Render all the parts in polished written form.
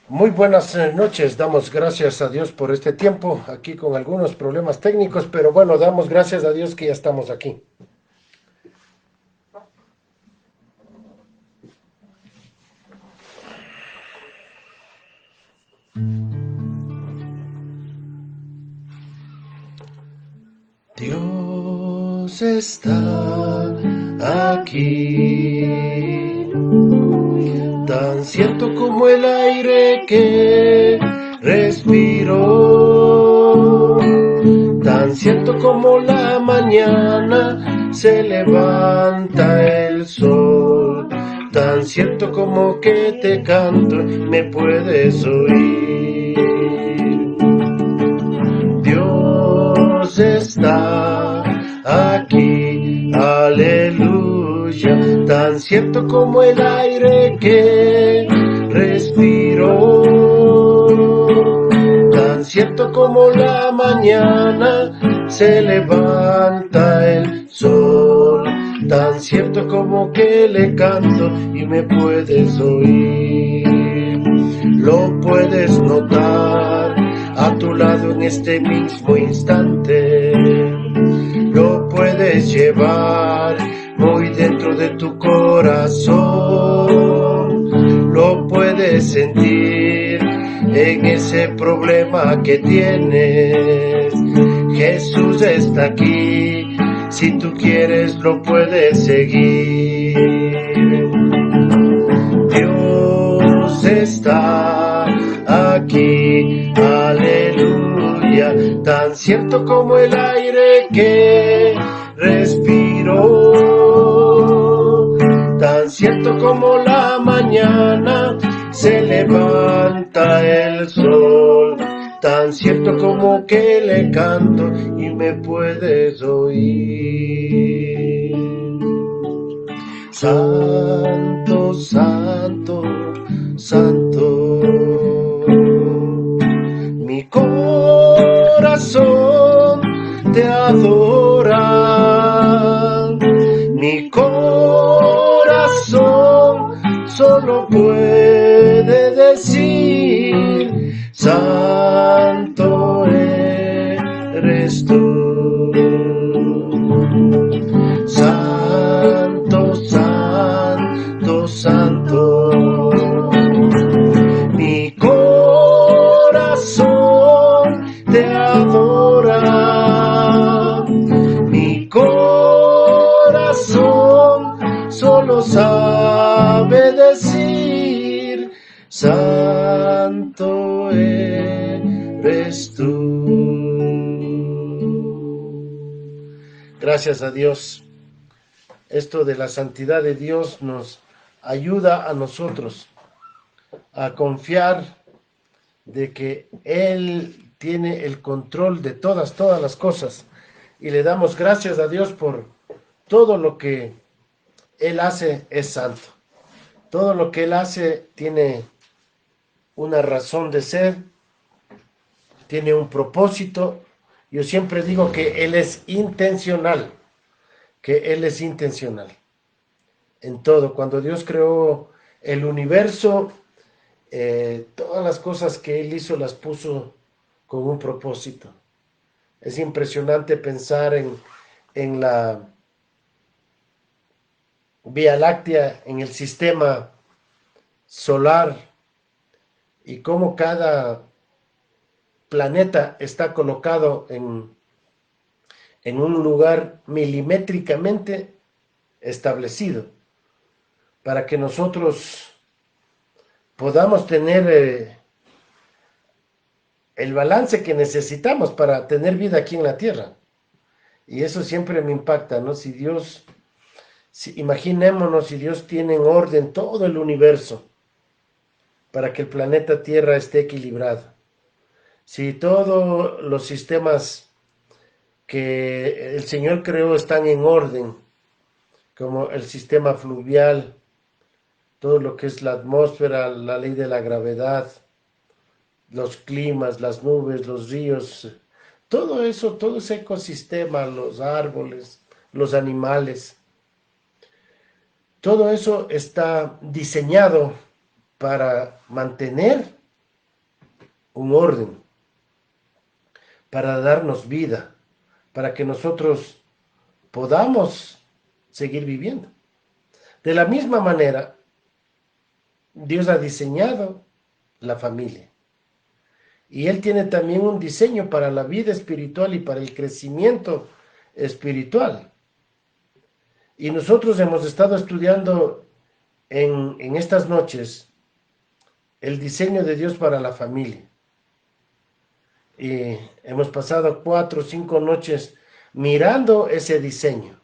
Muy buenas noches, damos gracias a Dios por este tiempo, aquí con algunos problemas técnicos, pero bueno, damos gracias a Dios que ya estamos aquí. Dios está aquí, tan cierto como el aire que respiro, tan cierto como la mañana se levanta el sol, tan cierto como que te canto y me puedes oír. Dios está aquí, aleluya, tan cierto como el aire que respiro, tan cierto como la mañana se levanta el sol, tan cierto como que le canto y me puedes oír. Lo puedes notar a tu lado en este mismo instante, lo puedes llevar muy dentro de tu corazón, lo puedes sentir en ese problema que tienes. Jesús está aquí, si tú quieres lo puedes seguir. Dios está aquí, aleluya, tan cierto como el aire que respiro, tan cierto como la mañana se levanta el sol, tan cierto como que le canto y me puedes oír. Santo, santo, santo, mi corazón te adora, mi corazón solo puede decir, santo eres tú. Santo, santo, santo, mi corazón te adora, mi corazón solo sabe decir, santo eres tú. Gracias a Dios. Esto de la santidad de Dios nos ayuda a nosotros a confiar de que Él tiene el control de todas las cosas. Y le damos gracias a Dios por todo lo que Él hace es santo. Todo lo que Él hace tiene una razón de ser, tiene un propósito. Yo siempre digo que Él es intencional, que Él es intencional en todo. Cuando Dios creó el universo, todas las cosas que Él hizo las puso con un propósito. Es impresionante pensar en la Vía Láctea, en el sistema solar y cómo cada planeta está colocado en un lugar milimétricamente establecido para que nosotros podamos tener el balance que necesitamos para tener vida aquí en la Tierra. Y eso siempre me impacta, ¿no? Si Dios, imaginémonos si Dios tiene en orden todo el universo para que el planeta Tierra esté equilibrado. Si todos los sistemas que el Señor creó están en orden, como el sistema fluvial, todo lo que es la atmósfera, la ley de la gravedad, los climas, las nubes, los ríos, todo eso, todo ese ecosistema, los árboles, los animales, todo eso está diseñado para mantener un orden, para darnos vida, para que nosotros podamos seguir viviendo. De la misma manera, Dios ha diseñado la familia. Y Él tiene también un diseño para la vida espiritual y para el crecimiento espiritual. Y nosotros hemos estado estudiando en estas noches el diseño de Dios para la familia. Y hemos pasado 4 o 5 noches mirando ese diseño,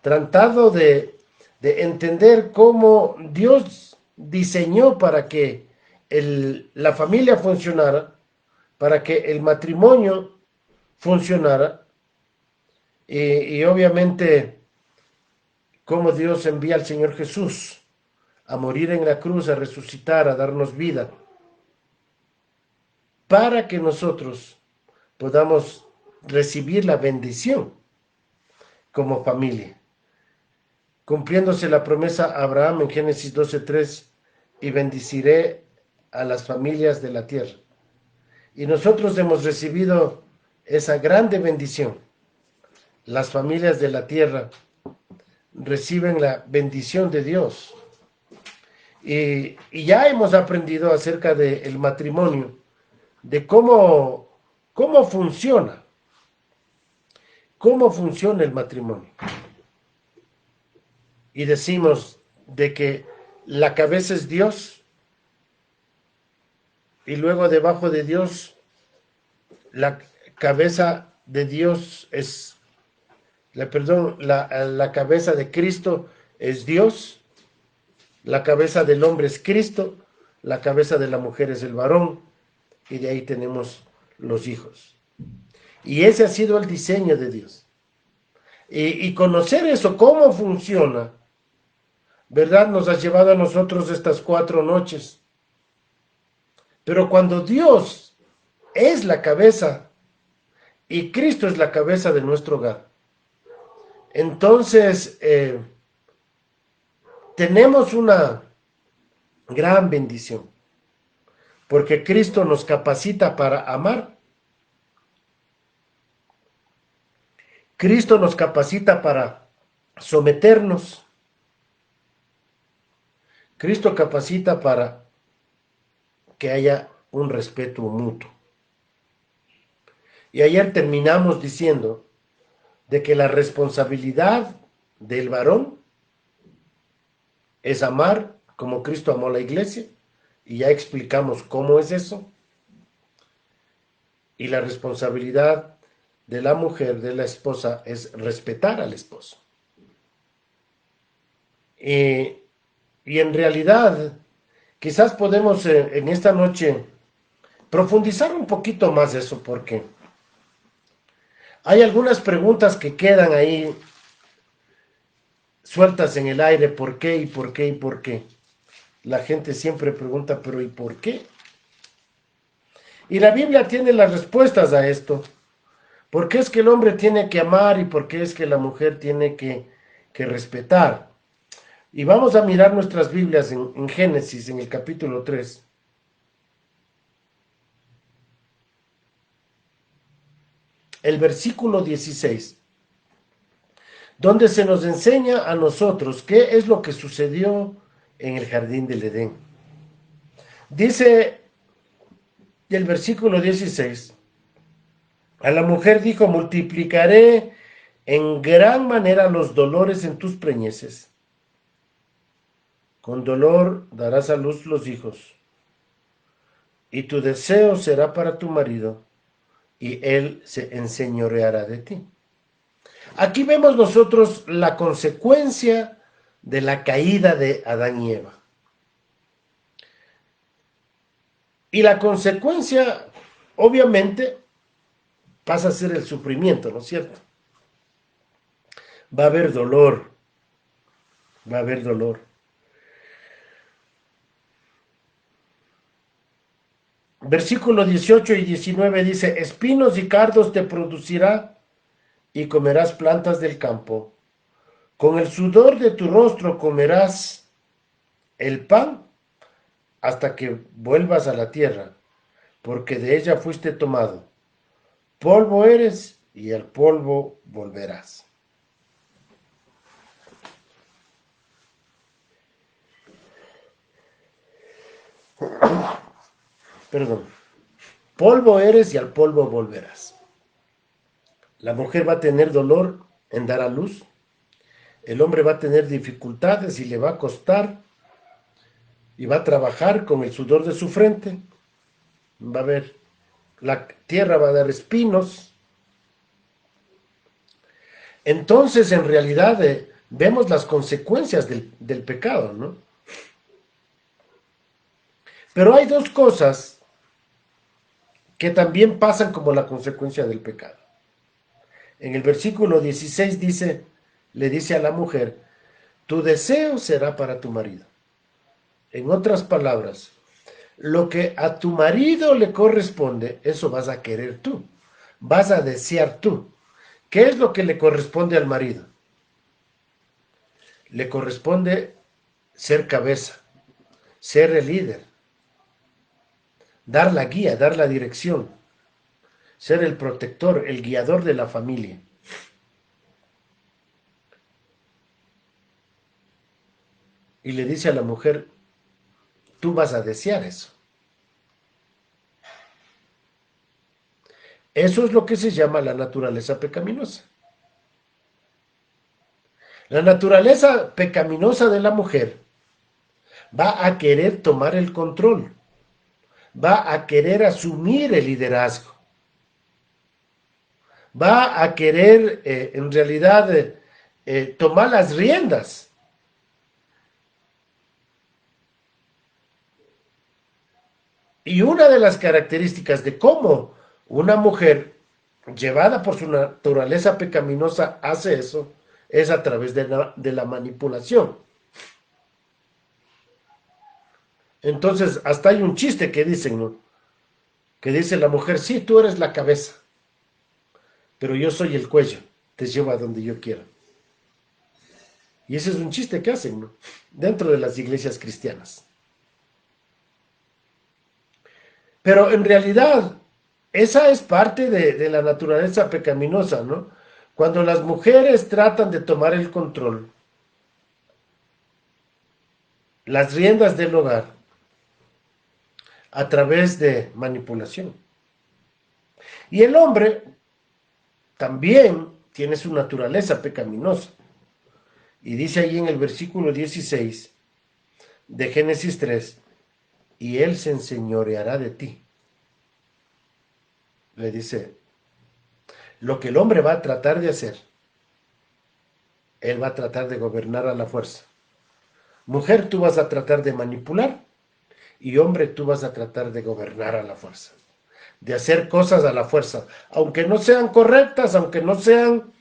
tratando de entender cómo Dios diseñó para que la familia funcionara, para que el matrimonio funcionara, y obviamente cómo Dios envía al Señor Jesús a morir en la cruz, a resucitar, a darnos vida, para que nosotros podamos recibir la bendición como familia, cumpliéndose la promesa a Abraham en Génesis 12:3, y bendeciré a las familias de la tierra. Y nosotros hemos recibido esa grande bendición. Las familias de la tierra reciben la bendición de Dios. Y ya hemos aprendido acerca del matrimonio, de cómo funciona el matrimonio. Y decimos de que la cabeza es Dios, y luego debajo de Dios, la cabeza de Dios es, la cabeza de Cristo es Dios, la cabeza del hombre es Cristo, la cabeza de la mujer es el varón, y de ahí tenemos los hijos. Y ese ha sido el diseño de Dios. Y conocer eso, cómo funciona, ¿verdad? Nos ha llevado a nosotros estas 4 noches. Pero cuando Dios es la cabeza y Cristo es la cabeza de nuestro hogar, entonces tenemos una gran bendición, porque Cristo nos capacita para amar. Cristo nos capacita para someternos. Cristo capacita para que haya un respeto mutuo. Y ayer terminamos diciendo de que la responsabilidad del varón es amar como Cristo amó a la iglesia, y ya explicamos cómo es eso. Y la responsabilidad de la mujer, de la esposa, es respetar al esposo. Y en realidad, quizás podemos en esta noche profundizar un poquito más eso, porque hay algunas preguntas que quedan ahí sueltas en el aire. ¿Por qué? ¿Y por qué? ¿Y por qué? La gente siempre pregunta, pero ¿y por qué? Y la Biblia tiene las respuestas a esto. ¿Por qué es que el hombre tiene que amar y por qué es que la mujer tiene que respetar? Y vamos a mirar nuestras Biblias en Génesis, en el capítulo 3. El versículo 16, donde se nos enseña a nosotros qué es lo que sucedió en el jardín del Edén. Dice el versículo 16, a la mujer dijo: multiplicaré en gran manera los dolores en tus preñeces. Con dolor darás a luz los hijos, y tu deseo será para tu marido, y él se enseñoreará de ti. Aquí vemos nosotros la consecuencia de la caída de Adán y Eva. Y la consecuencia, obviamente, pasa a ser el sufrimiento, ¿no es cierto? Va a haber dolor, va a haber dolor. Versículo 18 y 19 dice: espinos y cardos te producirá, y comerás plantas del campo. Con el sudor de tu rostro comerás el pan hasta que vuelvas a la tierra, porque de ella fuiste tomado. Polvo eres y al polvo volverás. Perdón. Polvo eres y al polvo volverás. La mujer va a tener dolor en dar a luz. El hombre va a tener dificultades y le va a costar y va a trabajar con el sudor de su frente. Va a ver, la tierra va a dar espinos. Entonces, en realidad, vemos las consecuencias del pecado, ¿no? Pero hay dos cosas que también pasan como la consecuencia del pecado. En el versículo 16 dice, le dice a la mujer, tu deseo será para tu marido. En otras palabras, lo que a tu marido le corresponde, eso vas a querer tú, vas a desear tú. ¿Qué es lo que le corresponde al marido? Le corresponde ser cabeza, ser el líder, dar la guía, dar la dirección, ser el protector, el guiador de la familia. Y le dice a la mujer, tú vas a desear eso. Eso es lo que se llama la naturaleza pecaminosa. La naturaleza pecaminosa de la mujer va a querer tomar el control, va a querer asumir el liderazgo, va a querer en realidad tomar las riendas. Y una de las características de cómo una mujer llevada por su naturaleza pecaminosa hace eso es a través de la manipulación. Entonces, hasta hay un chiste que dicen, ¿no? Que dice la mujer, sí, tú eres la cabeza, pero yo soy el cuello, te llevo a donde yo quiera. Y ese es un chiste que hacen, ¿no? Dentro de las iglesias cristianas. Pero en realidad, esa es parte de la naturaleza pecaminosa, ¿no? Cuando las mujeres tratan de tomar el control, las riendas del hogar, a través de manipulación. Y el hombre también tiene su naturaleza pecaminosa. Y dice ahí en el versículo 16 de Génesis 3, y él se enseñoreará de ti. Le dice, lo que el hombre va a tratar de hacer, él va a tratar de gobernar a la fuerza. Mujer, tú vas a tratar de manipular, y hombre, tú vas a tratar de gobernar a la fuerza, de hacer cosas a la fuerza, aunque no sean correctas, aunque no sean,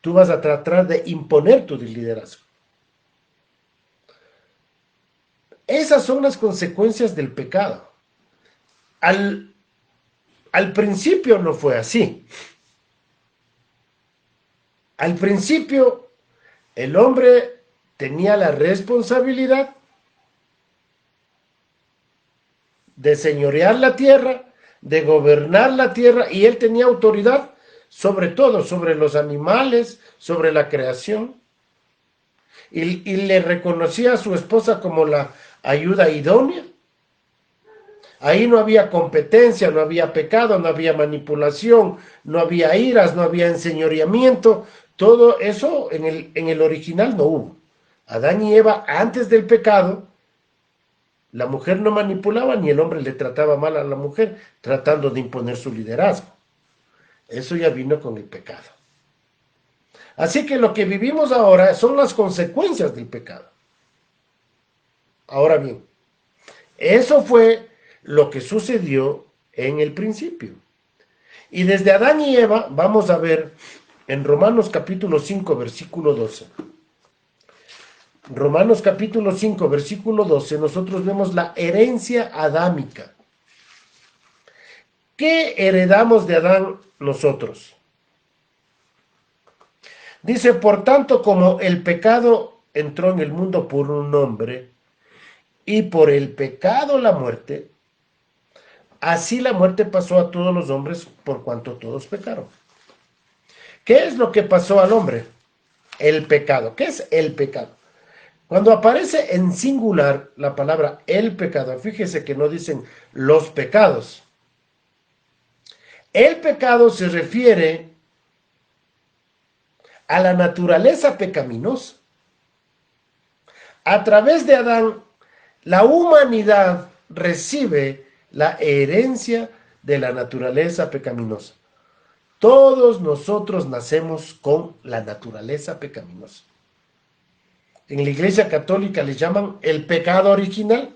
tú vas a tratar de imponer tu liderazgo. Esas son las consecuencias del pecado. Al principio no fue así. Al principio el hombre tenía la responsabilidad de señorear la tierra, de gobernar la tierra, y él tenía autoridad sobre todo, sobre los animales, sobre la creación. Y le reconocía a su esposa como la ayuda idónea. Ahí no había competencia, no había pecado, no había manipulación, no había iras, no había enseñoreamiento. Todo eso en el original no hubo. Adán y Eva, antes del pecado, la mujer no manipulaba ni el hombre le trataba mal a la mujer, tratando de imponer su liderazgo. Eso ya vino con el pecado. Así que lo que vivimos ahora son las consecuencias del pecado. Ahora bien, eso fue lo que sucedió en el principio. Y desde Adán y Eva, vamos a ver en Romanos capítulo 5, versículo 12. Romanos capítulo 5, versículo 12, nosotros vemos la herencia adámica. ¿Qué heredamos de Adán nosotros? Dice, por tanto, como el pecado entró en el mundo por un hombre, y por el pecado la muerte, así la muerte pasó a todos los hombres por cuanto todos pecaron. ¿Qué es lo que pasó al hombre? El pecado. ¿Qué es el pecado? Cuando aparece en singular la palabra el pecado, fíjese que no dicen los pecados. El pecado se refiere a la naturaleza pecaminosa. A través de Adán, la humanidad recibe la herencia de la naturaleza pecaminosa. Todos nosotros nacemos con la naturaleza pecaminosa. En la Iglesia Católica le llaman el pecado original.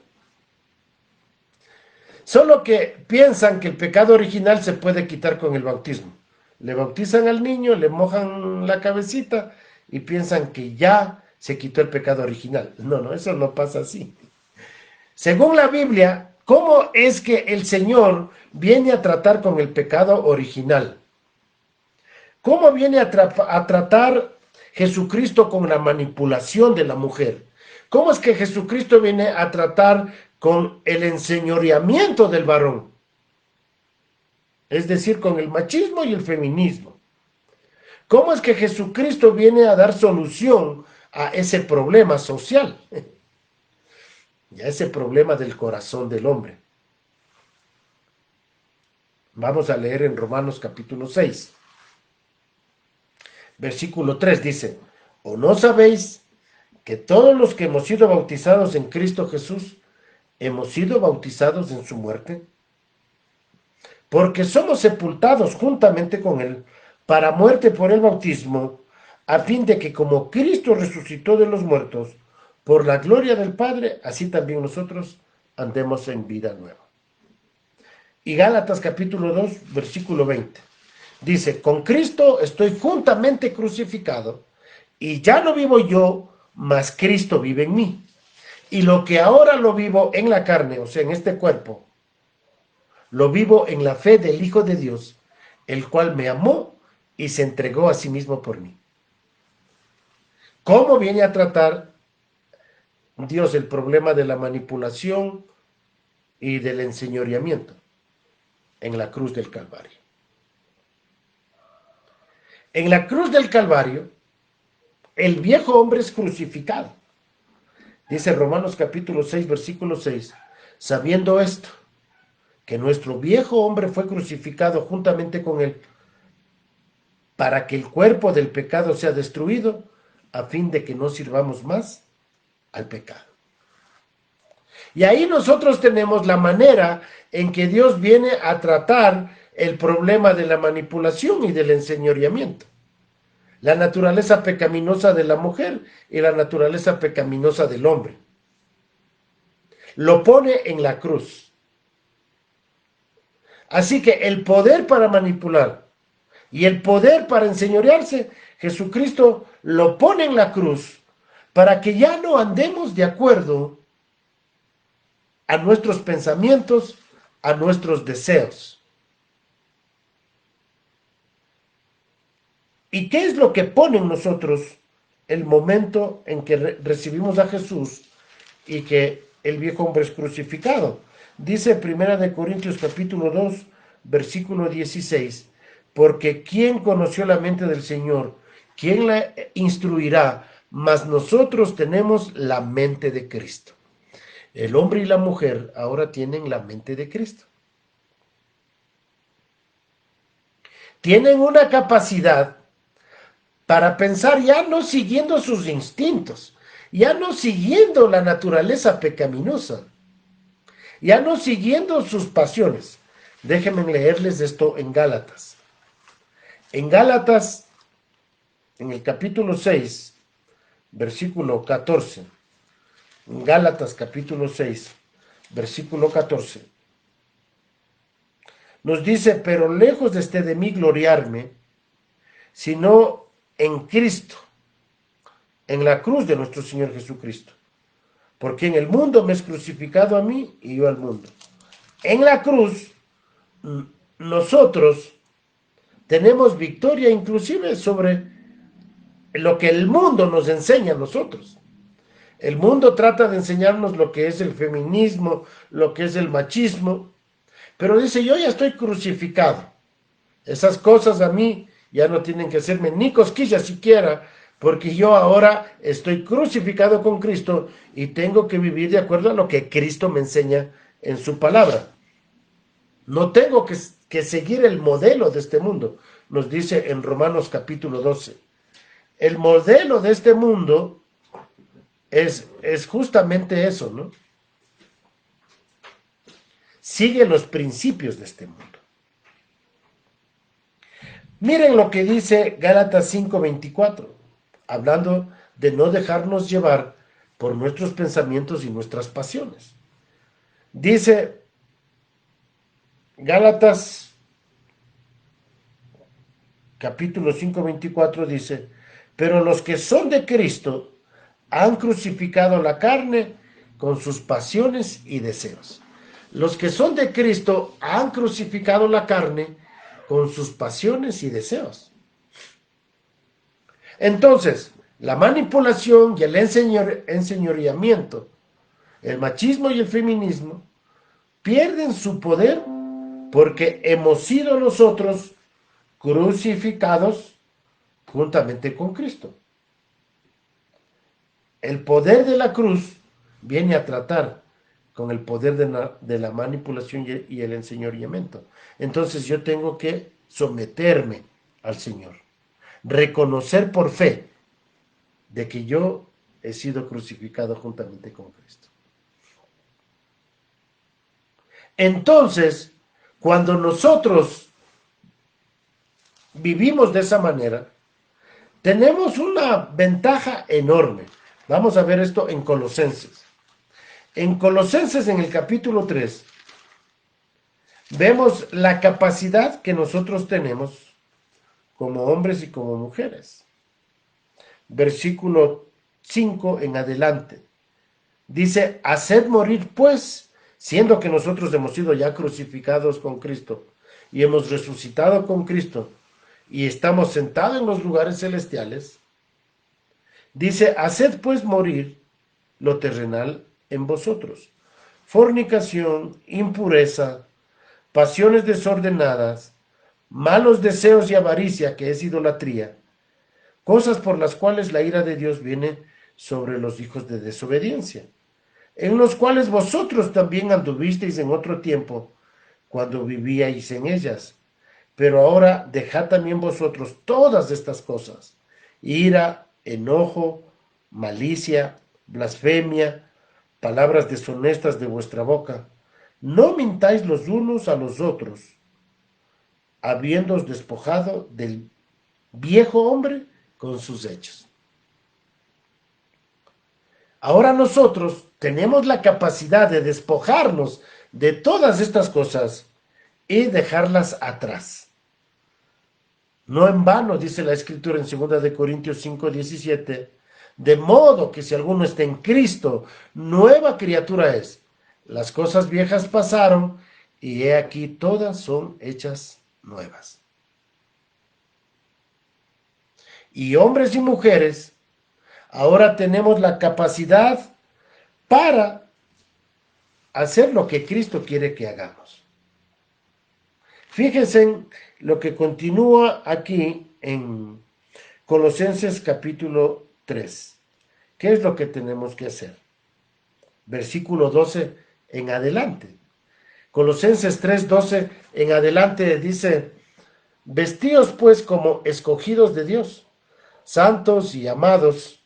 Solo que piensan que el pecado original se puede quitar con el bautismo. Le bautizan al niño, le mojan la cabecita y piensan que ya se quitó el pecado original. No, eso no pasa así. Según la Biblia, ¿cómo es que el Señor viene a tratar con el pecado original? ¿Cómo viene a tratar Jesucristo con la manipulación de la mujer? ¿Cómo es que Jesucristo viene a tratar con el enseñoreamiento del varón? Es decir, con el machismo y el feminismo. ¿Cómo es que Jesucristo viene a dar solución a ese problema social? Y a ese problema del corazón del hombre. Vamos a leer en Romanos capítulo 6. Versículo 3 dice, ¿o no sabéis que todos los que hemos sido bautizados en Cristo Jesús, hemos sido bautizados en su muerte? Porque somos sepultados juntamente con él para muerte por el bautismo, a fin de que como Cristo resucitó de los muertos, por la gloria del Padre, así también nosotros andemos en vida nueva. Y Gálatas capítulo 2, versículo 20. Dice, con Cristo estoy juntamente crucificado, y ya no vivo yo, mas Cristo vive en mí. Y lo que ahora lo vivo en la carne, o sea, en este cuerpo, lo vivo en la fe del Hijo de Dios, el cual me amó y se entregó a sí mismo por mí. ¿Cómo viene a tratar Dios el problema de la manipulación y del enseñoreamiento? En la cruz del Calvario. En la cruz del Calvario, el viejo hombre es crucificado. Dice Romanos capítulo 6, versículo 6, sabiendo esto, que nuestro viejo hombre fue crucificado juntamente con él, para que el cuerpo del pecado sea destruido, a fin de que no sirvamos más al pecado. Y ahí nosotros tenemos la manera en que Dios viene a tratar el problema de la manipulación y del enseñoreamiento. La naturaleza pecaminosa de la mujer y la naturaleza pecaminosa del hombre. Lo pone en la cruz. Así que el poder para manipular y el poder para enseñorearse, Jesucristo lo pone en la cruz para que ya no andemos de acuerdo a nuestros pensamientos, a nuestros deseos. ¿Y qué es lo que pone en nosotros el momento en que recibimos a Jesús y que el viejo hombre es crucificado? Dice 1 Corintios capítulo 2, versículo 16, porque ¿quién conoció la mente del Señor? ¿Quién la instruirá? Mas nosotros tenemos la mente de Cristo. El hombre y la mujer ahora tienen la mente de Cristo. Tienen una capacidad para pensar ya no siguiendo sus instintos, ya no siguiendo la naturaleza pecaminosa, ya no siguiendo sus pasiones. Déjenme leerles esto en Gálatas. En Gálatas, en el capítulo 6, versículo 14. En Gálatas capítulo 6, versículo 14. Nos dice, pero lejos esté de mí gloriarme, sino en Cristo, en la cruz de nuestro Señor Jesucristo. Porque en el mundo me es crucificado a mí y yo al mundo. En la cruz, nosotros tenemos victoria inclusive sobre lo que el mundo nos enseña a nosotros. El mundo trata de enseñarnos lo que es el feminismo, lo que es el machismo, Pero dice, yo ya estoy crucificado. Esas cosas a mí ya no tienen que hacerme ni cosquillas siquiera, porque yo ahora estoy crucificado con Cristo y tengo que vivir de acuerdo a lo que Cristo me enseña en su palabra. No tengo que seguir el modelo de este mundo, nos dice en Romanos capítulo 12. El modelo de este mundo es justamente eso, ¿no? Sigue los principios de este mundo. Miren lo que dice Gálatas 5:24, hablando de no dejarnos llevar por nuestros pensamientos y nuestras pasiones. Dice Gálatas capítulo 5:24, dice, pero los que son de Cristo han crucificado la carne con sus pasiones y deseos. Los que son de Cristo han crucificado la carne con sus pasiones y deseos. Entonces, la manipulación y el enseñoreamiento, el machismo y el feminismo pierden su poder porque hemos sido nosotros crucificados juntamente con Cristo. El poder de la cruz viene a tratar con el poder de la manipulación y el enseñoreamiento. Entonces yo tengo que someterme al Señor, reconocer por fe de que yo he sido crucificado juntamente con Cristo. Entonces, cuando nosotros vivimos de esa manera, tenemos una ventaja enorme. Vamos a ver esto en Colosenses. En Colosenses, en el capítulo 3, vemos la capacidad que nosotros tenemos como hombres y como mujeres. Versículo 5 en adelante. Dice, haced morir pues, siendo que nosotros hemos sido ya crucificados con Cristo y hemos resucitado con Cristo y estamos sentados en los lugares celestiales. Dice, haced pues morir lo terrenal en vosotros. Fornicación, impureza, pasiones desordenadas, malos deseos y avaricia, que es idolatría, cosas por las cuales la ira de Dios viene sobre los hijos de desobediencia, en los cuales vosotros también anduvisteis en otro tiempo, cuando vivíais en ellas. Pero ahora dejad también vosotros todas estas cosas: ira, enojo, malicia, blasfemia, palabras deshonestas de vuestra boca. No mintáis los unos a los otros, habiéndoos despojado del viejo hombre con sus hechos. Ahora nosotros tenemos la capacidad de despojarnos de todas estas cosas y dejarlas atrás. No en vano dice la Escritura en 2 de Corintios 5:17, de modo que si alguno está en Cristo, nueva criatura es. Las cosas viejas pasaron y he aquí todas son hechas nuevas. Y hombres y mujeres, ahora tenemos la capacidad para hacer lo que Cristo quiere que hagamos. Fíjense en lo que continúa aquí en Colosenses capítulo 3. ¿Qué es lo que tenemos que hacer? Versículo 12 en adelante. Colosenses 3:12 en adelante dice, vestíos pues como escogidos de Dios, santos y amados,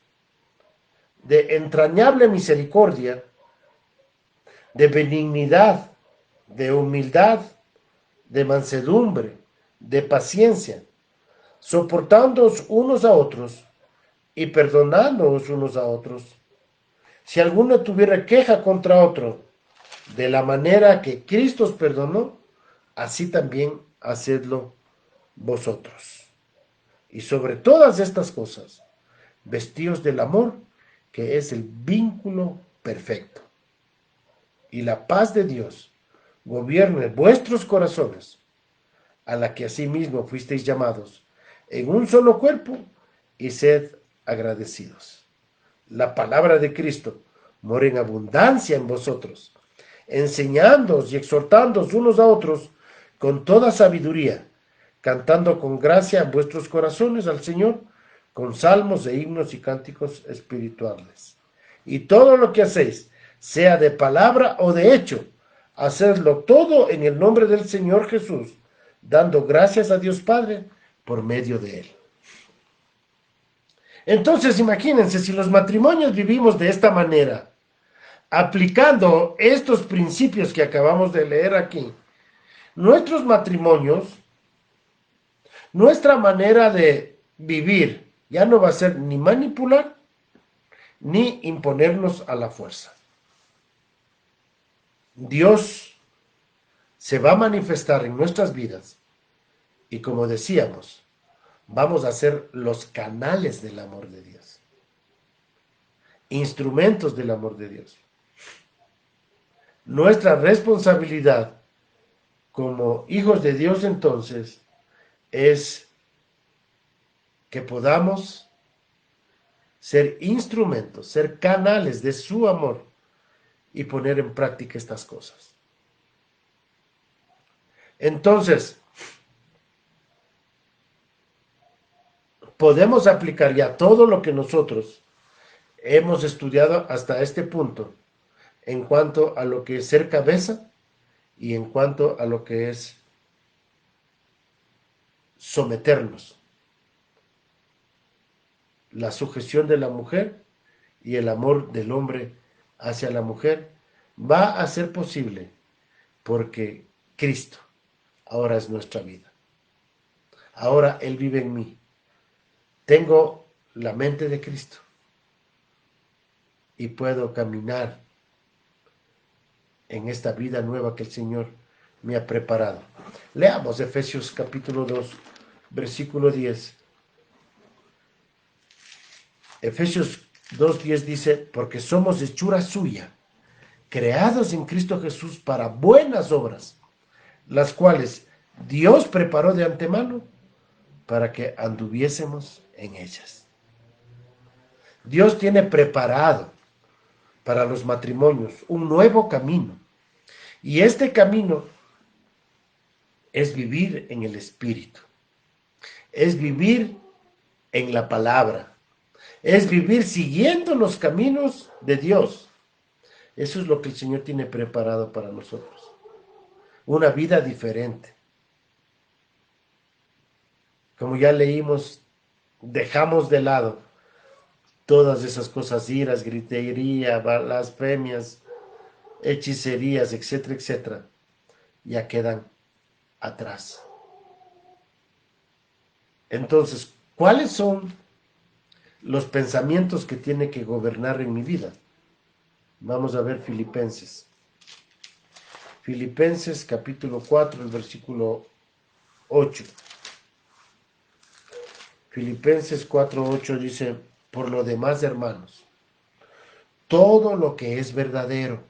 de entrañable misericordia, de benignidad, de humildad, de mansedumbre, de paciencia, soportándoos unos a otros y perdonándoos unos a otros. Si alguno tuviera queja contra otro, de la manera que Cristo os perdonó, así también hacedlo vosotros. Y sobre todas estas cosas, vestíos del amor, que es el vínculo perfecto. Y la paz de Dios gobierne vuestros corazones, a la que asimismo fuisteis llamados en un solo cuerpo, y sed agradecidos. La palabra de Cristo more en abundancia en vosotros, enseñándoos y exhortándoos unos a otros con toda sabiduría, cantando con gracia en vuestros corazones al Señor, con salmos e himnos y cánticos espirituales. Y todo lo que hacéis, sea de palabra o de hecho, hacedlo todo en el nombre del Señor Jesús, dando gracias a Dios Padre por medio de él. Entonces, imagínense, si los matrimonios vivimos de esta manera, aplicando estos principios que acabamos de leer aquí, nuestros matrimonios, nuestra manera de vivir, ya no va a ser ni manipular, ni imponernos a la fuerza. Dios se va a manifestar en nuestras vidas y, como decíamos, vamos a ser los canales del amor de Dios, instrumentos del amor de Dios. Nuestra responsabilidad como hijos de Dios entonces es que podamos ser instrumentos, ser canales de su amor y poner en práctica estas cosas. Entonces, podemos aplicar ya todo lo que nosotros hemos estudiado hasta este punto en cuanto a lo que es ser cabeza y en cuanto a lo que es someternos, la sujeción de la mujer y el amor del hombre hacia la mujer va a ser posible porque Cristo ahora es nuestra vida. Ahora Él vive en mí. Tengo la mente de Cristo y puedo caminar en esta vida nueva que el Señor me ha preparado. Leamos Efesios capítulo 2, versículo 10. Efesios 2:10 dice, porque somos hechura suya, creados en Cristo Jesús para buenas obras, las cuales Dios preparó de antemano para que anduviésemos en ellas. Dios tiene preparado para los matrimonios un nuevo camino. Y este camino es vivir en el Espíritu, es vivir en la palabra, es vivir siguiendo los caminos de Dios. Eso es lo que el Señor tiene preparado para nosotros. Una vida diferente. Como ya leímos, dejamos de lado todas esas cosas, iras, gritería, blasfemias, hechicerías, etcétera, etcétera. Ya quedan atrás. Entonces, ¿cuáles son los pensamientos que tiene que gobernar en mi vida? Vamos a ver Filipenses. Filipenses capítulo 4, el versículo 8. Filipenses 4:8 dice, por lo demás, hermanos, todo lo que es verdadero,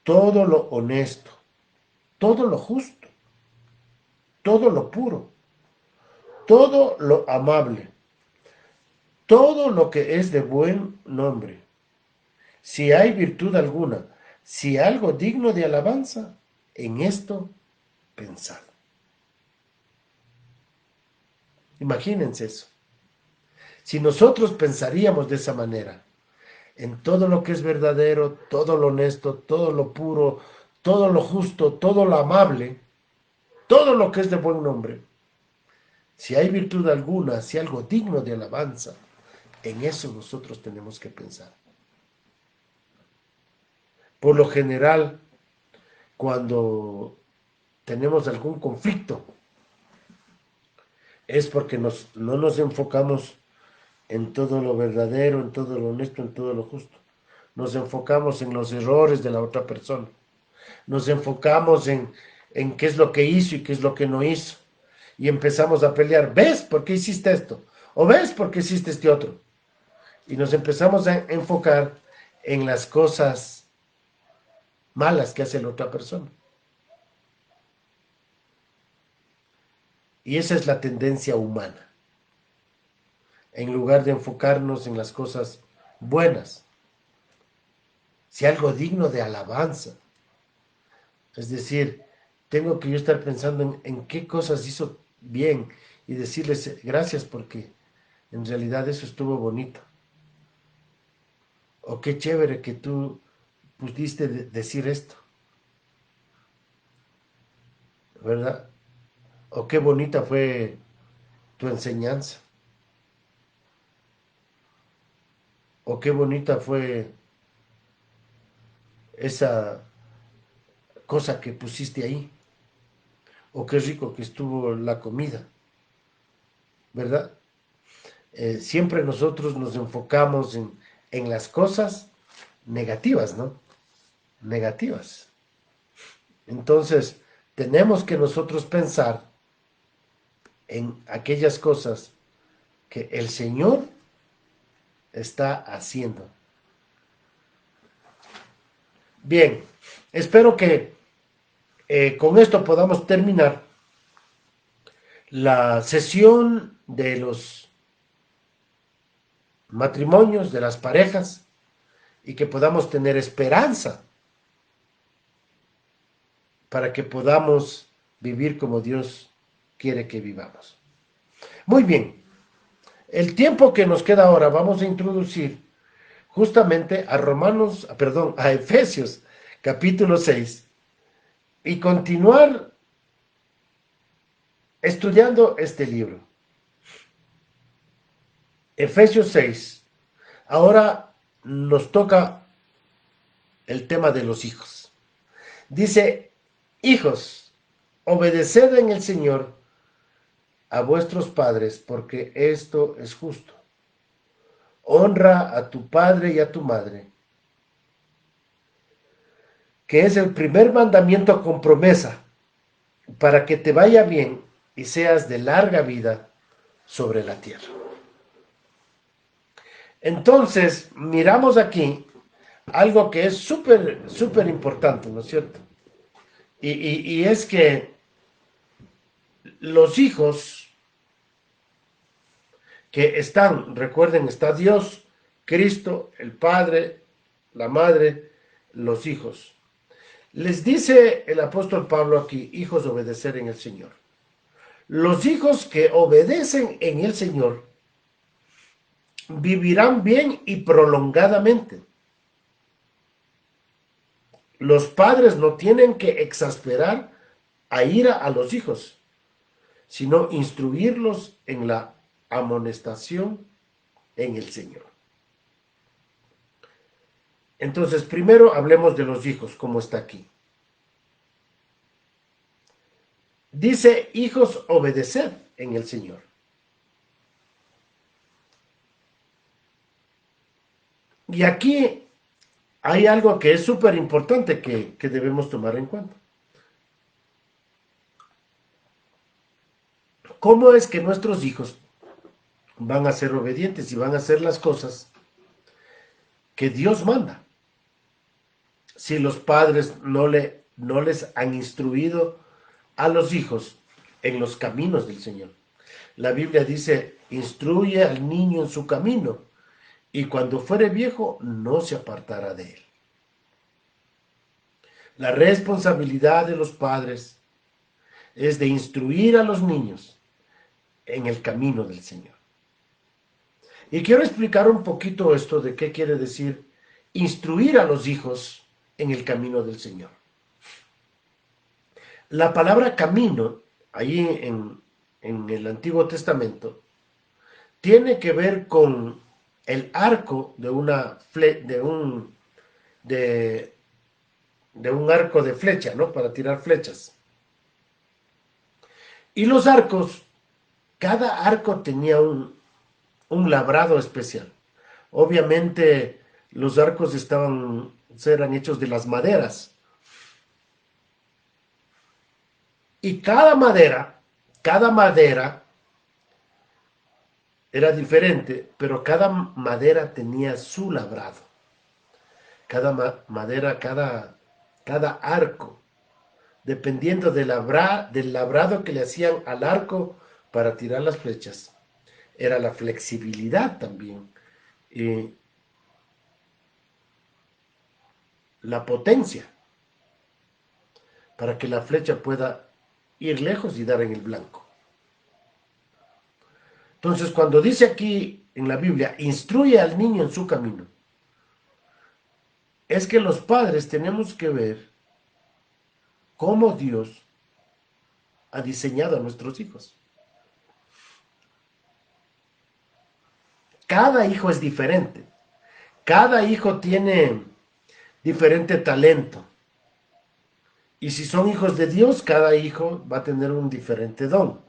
todo lo honesto, todo lo justo, todo lo puro, todo lo amable, todo lo que es de buen nombre, si hay virtud alguna, si algo digno de alabanza, en esto pensad. Imagínense eso. Si nosotros pensaríamos de esa manera, en todo lo que es verdadero, todo lo honesto, todo lo puro, todo lo justo, todo lo amable, todo lo que es de buen nombre, si hay virtud alguna, si algo digno de alabanza, en eso nosotros tenemos que pensar. Por lo general, cuando tenemos algún conflicto, es porque no nos enfocamos en todo lo verdadero, en todo lo honesto, en todo lo justo. Nos enfocamos en los errores de la otra persona. Nos enfocamos en qué es lo que hizo y qué es lo que no hizo. Y empezamos a pelear. ¿Ves por qué hiciste esto? ¿O ves por qué hiciste este otro? Y nos empezamos a enfocar en las cosas malas que hace la otra persona. Y esa es la tendencia humana. En lugar de enfocarnos en las cosas buenas. si algo digno de alabanza. Es decir, tengo que yo estar pensando en qué cosas hizo bien y decirles gracias porque en realidad eso estuvo bonito. O qué chévere que tú pudiste decir esto, ¿verdad? O qué bonita fue tu enseñanza. O qué bonita fue esa cosa que pusiste ahí. O qué rico que estuvo la comida, ¿verdad? Siempre nosotros nos enfocamos en las cosas negativas, ¿no? Negativas. Entonces, tenemos que nosotros pensar en aquellas cosas que el Señor está haciendo. Bien, espero que con esto podamos terminar la sesión de los matrimonios, de las parejas, y que podamos tener esperanza para que podamos vivir como Dios quiere que vivamos. Muy bien, el tiempo que nos queda ahora vamos a introducir justamente a a Efesios capítulo 6 y continuar estudiando este libro. Efesios 6. Ahora nos toca el tema de los hijos. Dice, hijos, obedeced en el Señor a vuestros padres, porque esto es justo. Honra a tu padre y a tu madre, que es el primer mandamiento con promesa, para que te vaya bien y seas de larga vida sobre la tierra. Entonces, miramos aquí algo que es súper importante, ¿no es cierto? Y es que los hijos que están, recuerden, está Dios, Cristo, el Padre, la Madre, los hijos. Les dice el apóstol Pablo aquí, hijos, obedecer en el Señor. Los hijos que obedecen en el Señor vivirán bien y prolongadamente. Los padres no tienen que exasperar a ira a los hijos, sino instruirlos en la amonestación en el Señor. Entonces, primero hablemos de los hijos, como está aquí. Dice, hijos, obedeced en el Señor. Y aquí hay algo que es súper importante que debemos tomar en cuenta. ¿Cómo es que nuestros hijos van a ser obedientes y van a hacer las cosas que Dios manda? Si los padres no les han instruido a los hijos en los caminos del Señor. La Biblia dice, instruye al niño en su camino y cuando fuere viejo no se apartará de él. La responsabilidad de los padres es de instruir a los niños en el camino del Señor. Y quiero explicar un poquito esto de qué quiere decir instruir a los hijos en el camino del Señor. La palabra camino, ahí en el Antiguo Testamento, tiene que ver con el arco de un arco de flecha, ¿no? Para tirar flechas. Y los arcos, cada arco tenía un labrado especial. Obviamente los arcos eran hechos de las maderas. Y cada madera era diferente, pero cada madera tenía su labrado. Cada madera, cada arco, dependiendo del labrado que le hacían al arco para tirar las flechas, era la flexibilidad también. la potencia, para que la flecha pueda ir lejos y dar en el blanco. Entonces, cuando dice aquí en la Biblia, instruye al niño en su camino, es que los padres tenemos que ver cómo Dios ha diseñado a nuestros hijos. Cada hijo es diferente. Cada hijo tiene diferente talento. Y si son hijos de Dios, cada hijo va a tener un diferente don.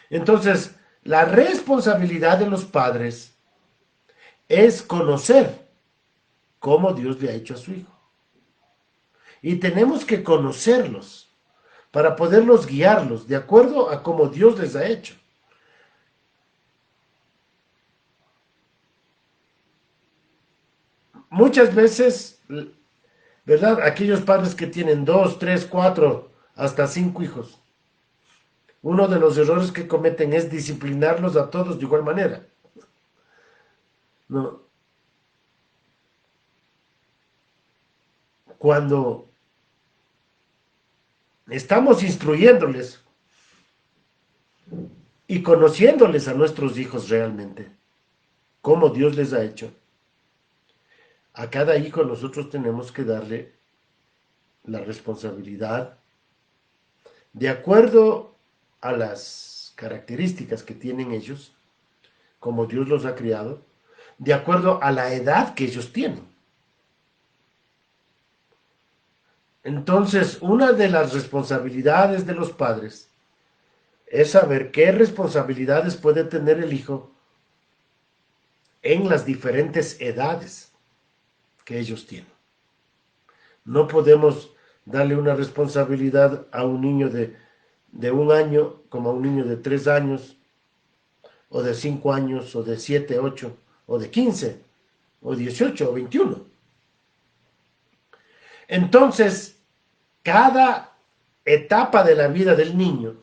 Entonces, la responsabilidad de los padres es conocer cómo Dios le ha hecho a su hijo. Y tenemos que conocerlos para poderlos guiarlos de acuerdo a cómo Dios les ha hecho. Muchas veces, ¿verdad? Aquellos padres que tienen 2, 3, 4, hasta 5 hijos. Uno de los errores que cometen es disciplinarlos a todos de igual manera. No. Cuando estamos instruyéndoles y conociéndoles a nuestros hijos realmente, cómo Dios les ha hecho, a cada hijo nosotros tenemos que darle la responsabilidad de acuerdo a las características que tienen ellos, como Dios los ha criado, de acuerdo a la edad que ellos tienen. Entonces, una de las responsabilidades de los padres es saber qué responsabilidades puede tener el hijo en las diferentes edades que ellos tienen. No podemos darle una responsabilidad a un niño de 1 año como a un niño de 3 años, o de 5 años, o de 7, 8, o de 15, o 18, o 21. Entonces, cada etapa de la vida del niño,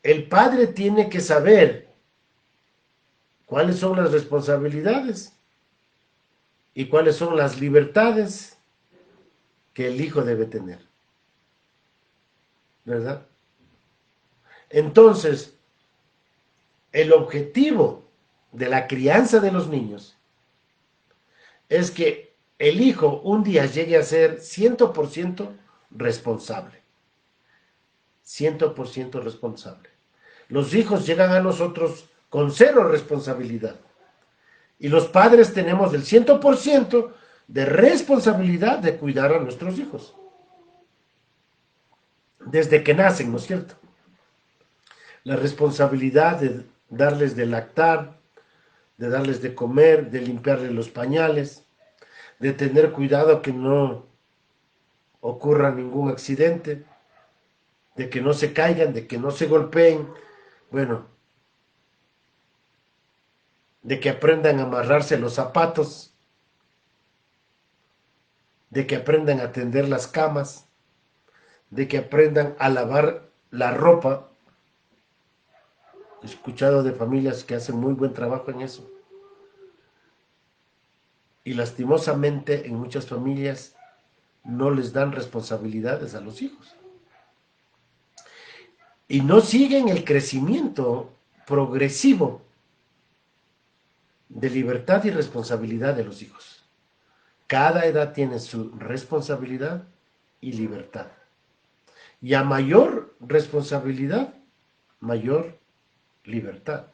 el padre tiene que saber cuáles son las responsabilidades y cuáles son las libertades que el hijo debe tener, ¿verdad? Entonces, el objetivo de la crianza de los niños es que el hijo un día llegue a ser 100% responsable. 100% responsable. Los hijos llegan a nosotros con 0 responsabilidad. Y los padres tenemos el 100% de responsabilidad de cuidar a nuestros hijos. Desde que nacen, ¿no es cierto? La responsabilidad de darles de lactar, de darles de comer, de limpiarles los pañales, de tener cuidado que no ocurra ningún accidente, de que no se caigan, de que no se golpeen, bueno, de que aprendan a amarrarse los zapatos, de que aprendan a tender las camas, de que aprendan a lavar la ropa. He escuchado de familias que hacen muy buen trabajo en eso. Y lastimosamente en muchas familias no les dan responsabilidades a los hijos. Y no siguen el crecimiento progresivo de libertad y responsabilidad de los hijos. Cada edad tiene su responsabilidad y libertad. Y a mayor responsabilidad, mayor libertad.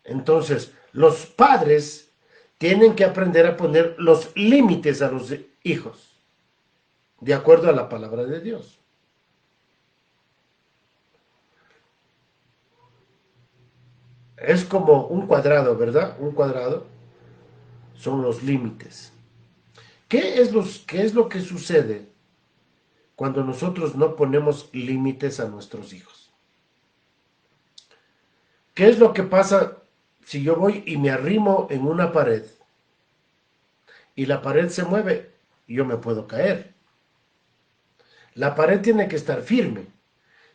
Entonces, los padres tienen que aprender a poner los límites a los hijos, de acuerdo a la palabra de Dios. Es como un cuadrado, ¿verdad? Un cuadrado son los límites. ¿Qué es lo que sucede cuando nosotros no ponemos límites a nuestros hijos? ¿Qué es lo que pasa si yo voy y me arrimo en una pared y la pared se mueve? Yo me puedo caer. La pared tiene que estar firme.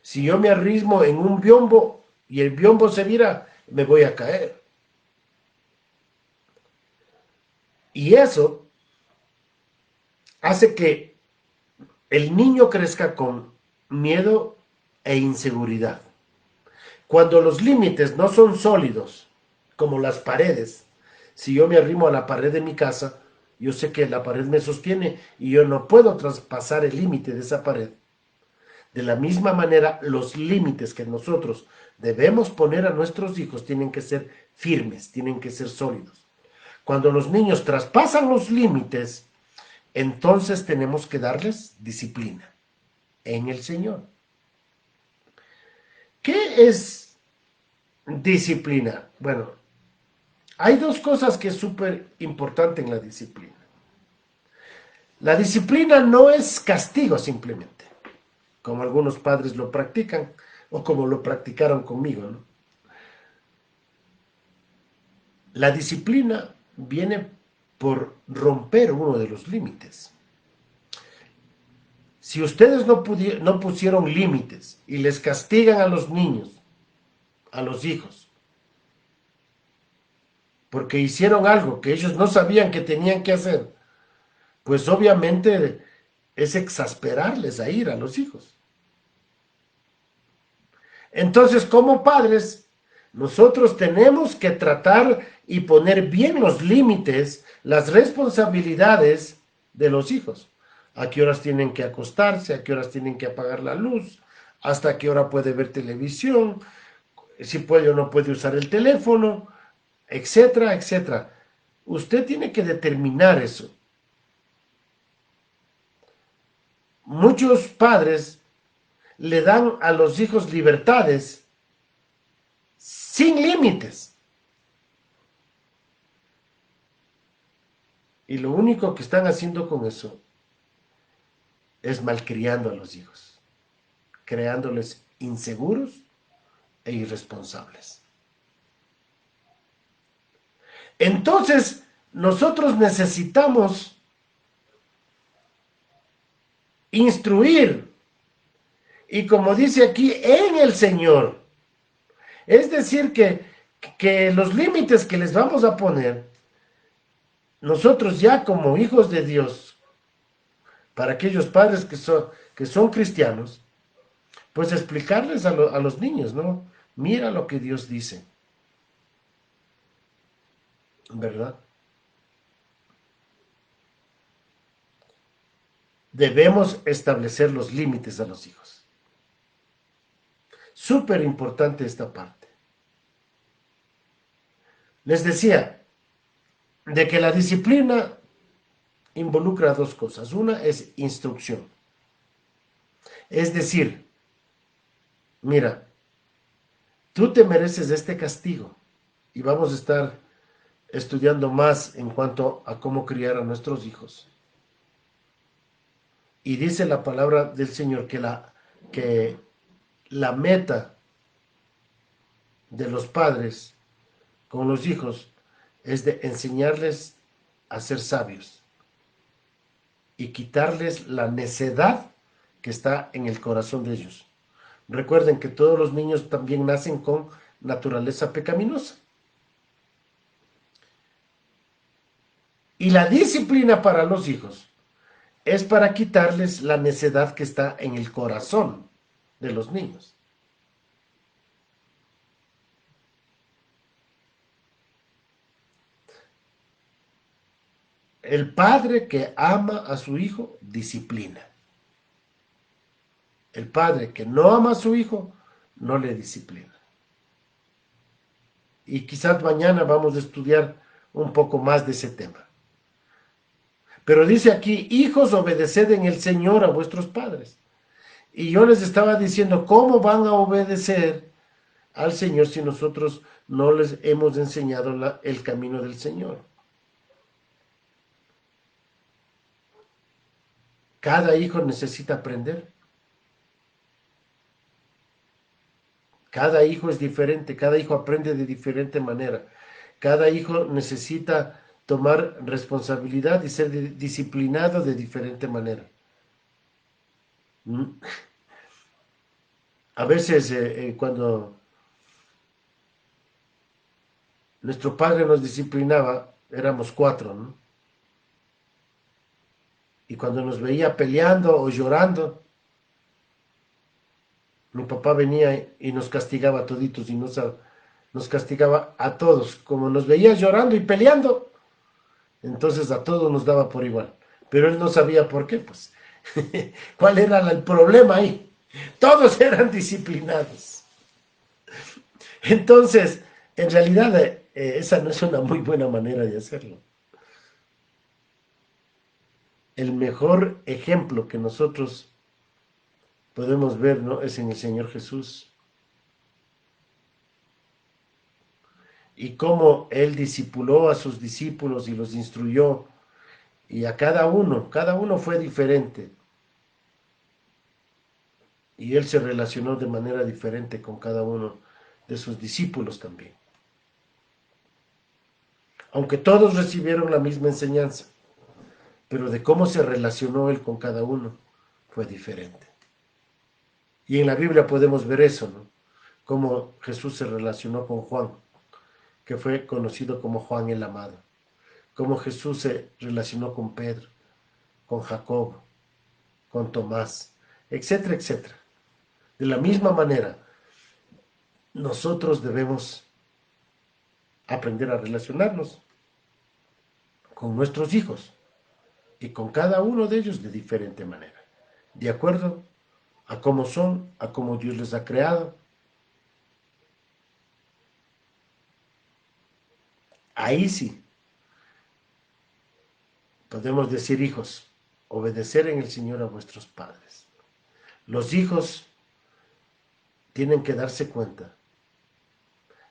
Si yo me arrimo en un biombo y el biombo se vira, me voy a caer. Y eso hace que el niño crezca con miedo e inseguridad. Cuando los límites no son sólidos, como las paredes, si yo me arrimo a la pared de mi casa, yo sé que la pared me sostiene y yo no puedo traspasar el límite de esa pared. De la misma manera, los límites que nosotros debemos poner a nuestros hijos tienen que ser firmes, tienen que ser sólidos. Cuando los niños traspasan los límites, entonces tenemos que darles disciplina en el Señor. ¿Qué es disciplina? Bueno, hay dos cosas que es súper importante en la disciplina. La disciplina no es castigo simplemente, como algunos padres lo practican o como lo practicaron conmigo, ¿no? La disciplina viene por romper uno de los límites. Si ustedes no pusieron límites y les castigan a los niños, a los hijos, porque hicieron algo que ellos no sabían que tenían que hacer, pues obviamente es exasperarles a ir a los hijos. Entonces, como padres, nosotros tenemos que tratar y poner bien los límites, las responsabilidades de los hijos. A qué horas tienen que acostarse, a qué horas tienen que apagar la luz, hasta qué hora puede ver televisión, si puede o no puede usar el teléfono, etcétera, etcétera. Usted tiene que determinar eso. Muchos padres le dan a los hijos libertades sin límites. Y lo único que están haciendo con eso es malcriando a los hijos, creándoles inseguros e irresponsables. Entonces, nosotros necesitamos instruir, y como dice aquí, en el Señor. Es decir, que los límites que les vamos a poner, nosotros ya como hijos de Dios, para aquellos padres que son cristianos, pues explicarles a los niños, ¿no? Mira lo que Dios dice, ¿verdad? Debemos establecer los límites a los hijos. Súper importante esta parte. Les decía de que la disciplina involucra dos cosas. Una es instrucción. Es decir, mira, tú te mereces este castigo y vamos a estar estudiando más en cuanto a cómo criar a nuestros hijos. Y dice la palabra del Señor que la meta de los padres con los hijos es de enseñarles a ser sabios y quitarles la necedad que está en el corazón de ellos. Recuerden que todos los niños también nacen con naturaleza pecaminosa. Y la disciplina para los hijos es para quitarles la necedad que está en el corazón de los niños. El padre que ama a su hijo, disciplina. El padre que no ama a su hijo, no le disciplina. Y quizás mañana vamos a estudiar un poco más de ese tema. Pero dice aquí, hijos, obedeced en el Señor a vuestros padres. Y yo les estaba diciendo, ¿cómo van a obedecer al Señor si nosotros no les hemos enseñado el camino del Señor? Cada hijo necesita aprender. Cada hijo es diferente, cada hijo aprende de diferente manera. Cada hijo necesita tomar responsabilidad y ser disciplinado de diferente manera. A veces cuando nuestro padre nos disciplinaba, éramos 4, ¿no? Y cuando nos veía peleando o llorando, mi papá venía y nos castigaba a toditos y nos castigaba a todos. Como nos veía llorando y peleando, entonces a todos nos daba por igual. Pero él no sabía por qué, pues. ¿Cuál era el problema ahí? Todos eran disciplinados. Entonces, en realidad, esa no es una muy buena manera de hacerlo. El mejor ejemplo que nosotros podemos ver, ¿no?, es en el Señor Jesús. Y cómo Él discipuló a sus discípulos y los instruyó. Y a cada uno fue diferente. Y Él se relacionó de manera diferente con cada uno de sus discípulos también. Aunque todos recibieron la misma enseñanza, pero de cómo se relacionó Él con cada uno fue diferente. Y en la Biblia podemos ver eso, ¿no? Cómo Jesús se relacionó con Juan, que fue conocido como Juan el Amado. Cómo Jesús se relacionó con Pedro, con Jacob, con Tomás, etcétera, etcétera. De la misma manera, nosotros debemos aprender a relacionarnos con nuestros hijos y con cada uno de ellos de diferente manera, de acuerdo a cómo son, a cómo Dios les ha creado. Ahí sí, podemos decir, hijos, obedecer en el Señor a vuestros padres. Los hijos tienen que darse cuenta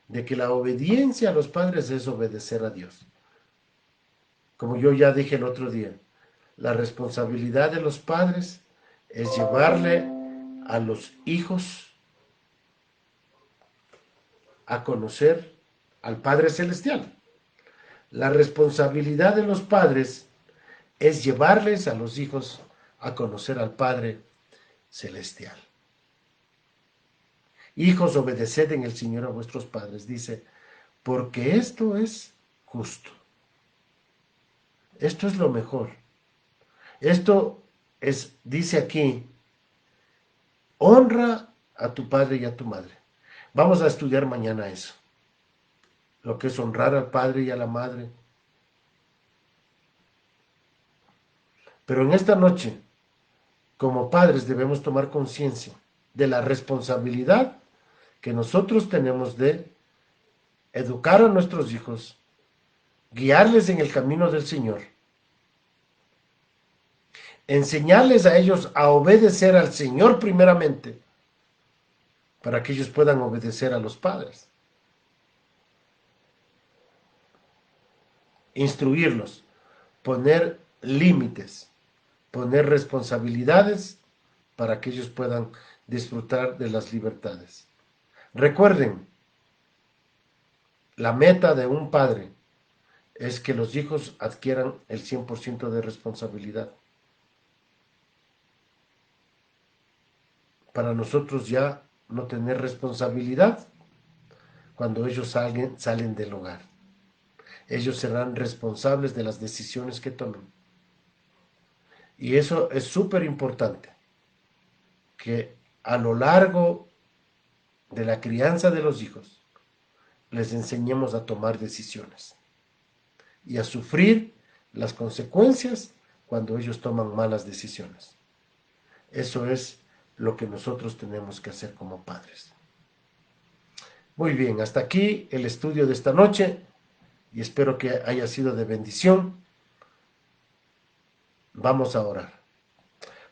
de que la obediencia a los padres es obedecer a Dios. Como yo ya dije el otro día, la responsabilidad de los padres es llevarle a los hijos a conocer al Padre Celestial. La responsabilidad de los padres es llevarles a los hijos a conocer al Padre Celestial. Hijos, obedeced en el Señor a vuestros padres, dice, porque esto es justo. Esto es lo mejor. Esto es, dice aquí, honra a tu padre y a tu madre. Vamos a estudiar mañana eso. Lo que es honrar al padre y a la madre. Pero en esta noche, como padres, debemos tomar conciencia de la responsabilidad que nosotros tenemos de educar a nuestros hijos, guiarles en el camino del Señor, enseñarles a ellos a obedecer al Señor primeramente, para que ellos puedan obedecer a los padres. Instruirlos, poner límites, poner responsabilidades para que ellos puedan disfrutar de las libertades. Recuerden, la meta de un padre es que los hijos adquieran el 100% de responsabilidad. Para nosotros ya no tener responsabilidad cuando ellos salen del hogar. Ellos serán responsables de las decisiones que tomen. Y eso es súper importante, que a lo largo de la crianza de los hijos les enseñemos a tomar decisiones y a sufrir las consecuencias cuando ellos toman malas decisiones. Eso es lo que nosotros tenemos que hacer como padres. Muy bien, hasta aquí el estudio de esta noche y espero que haya sido de bendición. Vamos a orar.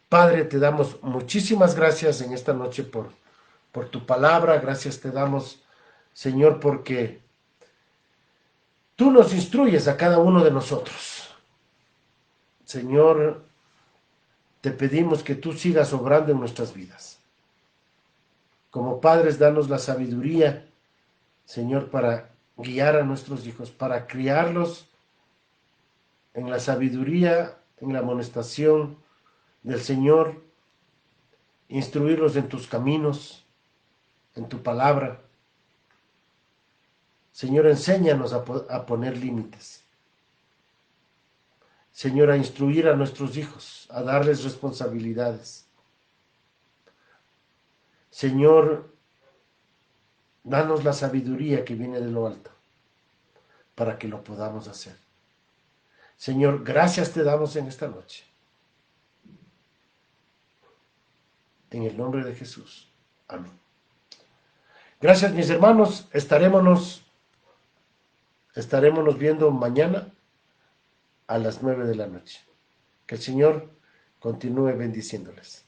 Padre, te damos muchísimas gracias en esta noche por tu palabra. Gracias te damos, Señor, porque tú nos instruyes a cada uno de nosotros. Señor, te pedimos que tú sigas obrando en nuestras vidas. Como padres, danos la sabiduría, Señor, para guiar a nuestros hijos, para criarlos en la sabiduría, en la amonestación del Señor, instruirlos en tus caminos, en tu palabra. Señor, enséñanos a poner límites. Señor, a instruir a nuestros hijos, a darles responsabilidades. Señor, danos la sabiduría que viene de lo alto para que lo podamos hacer. Señor, gracias te damos en esta noche. En el nombre de Jesús. Amén. Gracias, mis hermanos. Estaremos viendo mañana a las 9 de la noche. Que el Señor continúe bendiciéndoles.